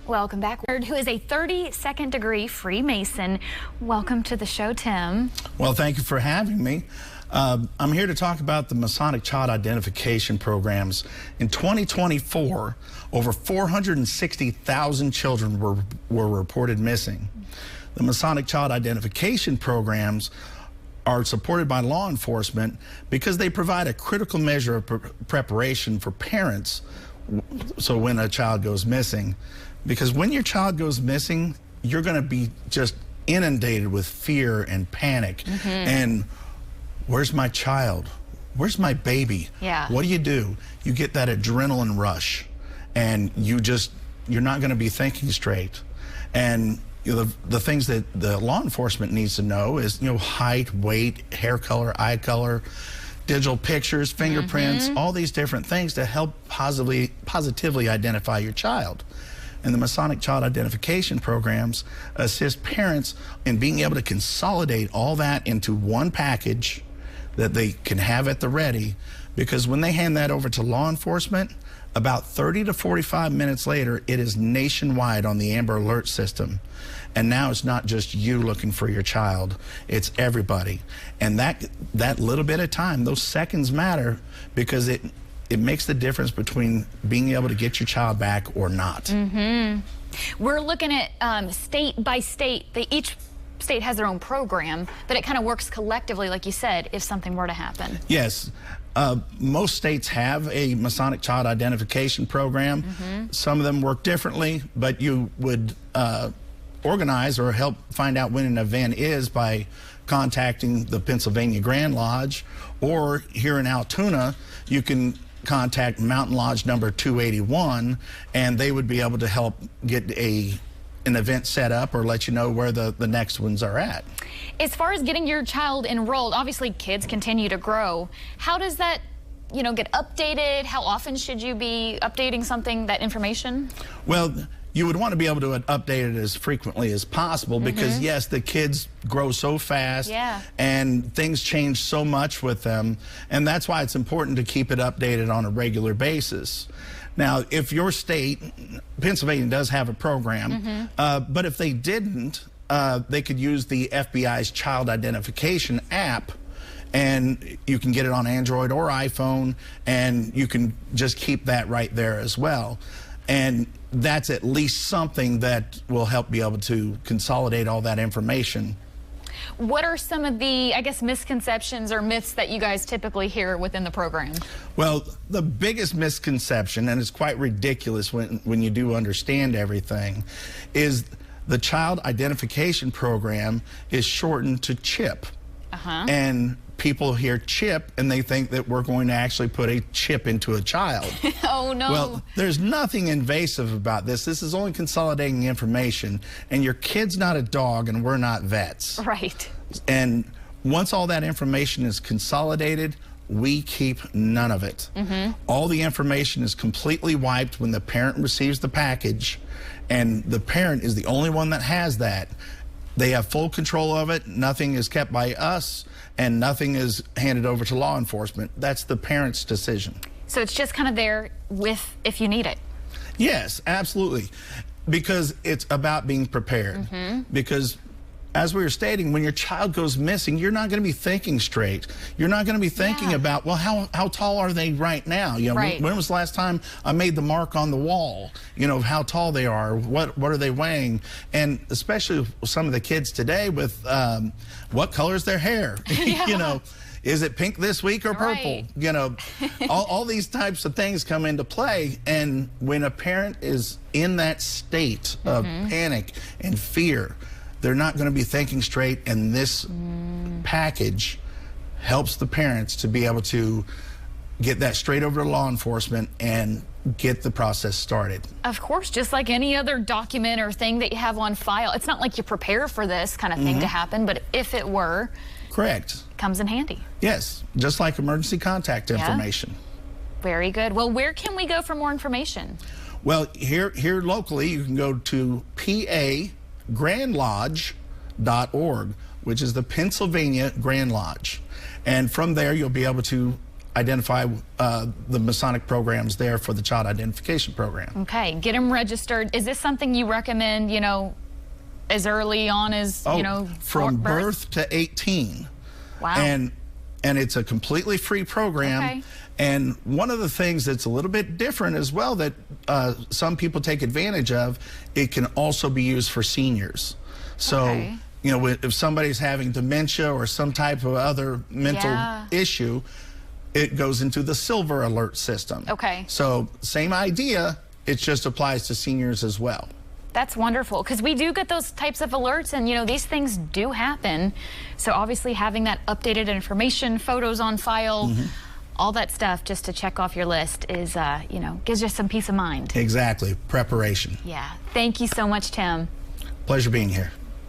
Welcome back. Who is a 32nd degree Freemason. Welcome to the show, Tim. Well, thank you for having me. I'm here to talk about the Masonic child identification programs. In 2024, over 460,000 children were reported missing. The Masonic child identification programs are supported by law enforcement because they provide a critical measure of preparation for parents so when a child goes missing. Because when your child goes missing, you're going to be just inundated with fear and panic. And where's my child? Where's my baby? Yeah. What do? You get that adrenaline rush, and you're not going to be thinking straight. And the things that the law enforcement needs to know is, height, weight, hair color, eye color, digital pictures, fingerprints, all these different things to help positively identify your child. And the Masonic child identification programs assist parents in being able to consolidate all that into one package that they can have at the ready, because when they hand that over to law enforcement, about 30 to 45 minutes later, it is nationwide on the Amber Alert system. And now it's not just you looking for your child, it's everybody. And that little bit of time, those seconds matter, because it makes the difference between being able to get your child back or not. We're looking at state by state. Each state has their own program, but it kind of works collectively, like you said, if something were to happen. Yes. Most states have a Masonic child identification program. Some of them work differently, but you would organize or help find out when an event is by contacting the Pennsylvania Grand Lodge, or here in Altoona, you can contact Mountain Lodge number 281, and they would be able to help get an event set up or let you know where the next ones are at. As far as getting your child enrolled, obviously kids continue to grow. How does that, get updated? How often should you be updating that information? Well, you would want to be able to update it as frequently as possible, because yes, the kids grow so fast and things change so much with them, and that's why it's important to keep it updated on a regular basis. Now, if your state, Pennsylvania does have a program, but if they didn't, they could use the FBI's child identification app, and you can get it on Android or iPhone, and you can just keep that right there as well. And that's at least something that will help be able to consolidate all that information. What are some of the, misconceptions or myths that you guys typically hear within the program? Well, the biggest misconception, and it's quite ridiculous when you do understand everything, is the child identification program is shortened to CHIP. And people hear CHIP and they think that we're going to actually put a chip into a child. Oh, no. Well, there's nothing invasive about this. This is only consolidating information, and your kid's not a dog and we're not vets. Right. And once all that information is consolidated, we keep none of it. All the information is completely wiped when the parent receives the package, and the parent is the only one that has that. They have full control of it. Nothing is kept by us, and nothing is handed over to law enforcement. That's the parent's decision. So it's just kind of there if you need it. Yes, absolutely. Because it's about being prepared. Because as we were stating, when your child goes missing, you're not going to be thinking straight. You're not going to be thinking about, well, how tall are they right now? When was the last time I made the mark on the wall? How tall they are, what are they weighing? And especially some of the kids today with what color is their hair? Is it pink this week or purple? All these types of things come into play. And when a parent is in that state of panic and fear, they're not going to be thinking straight, and this package helps the parents to be able to get that straight over to law enforcement and get the process started. Of course, just like any other document or thing that you have on file. It's not like you prepare for this kind of thing to happen, but if it were, correct, comes in handy. Yes, just like emergency contact information. Very good. Well, where can we go for more information? Well, here locally, you can go to PAGrandlodge.org, which is the Pennsylvania Grand Lodge. And from there, you'll be able to identify the Masonic programs there for the child identification program. Okay, get them registered. Is this something you recommend, you know, as early on as, you know, from birth to 18. Wow. And it's a completely free program. Okay. And one of the things that's a little bit different as well that some people take advantage of, it can also be used for seniors. So, Okay. you know, if somebody's having dementia or some type of other mental issue, it goes into the silver alert system. Okay. So same idea, it just applies to seniors as well. That's wonderful, because we do get those types of alerts, and you know, these things do happen. So obviously having that updated information, photos on file, all that stuff just to check off your list is, you know, gives you some peace of mind. Exactly, preparation. Yeah. Thank you so much, Tim. Pleasure being here.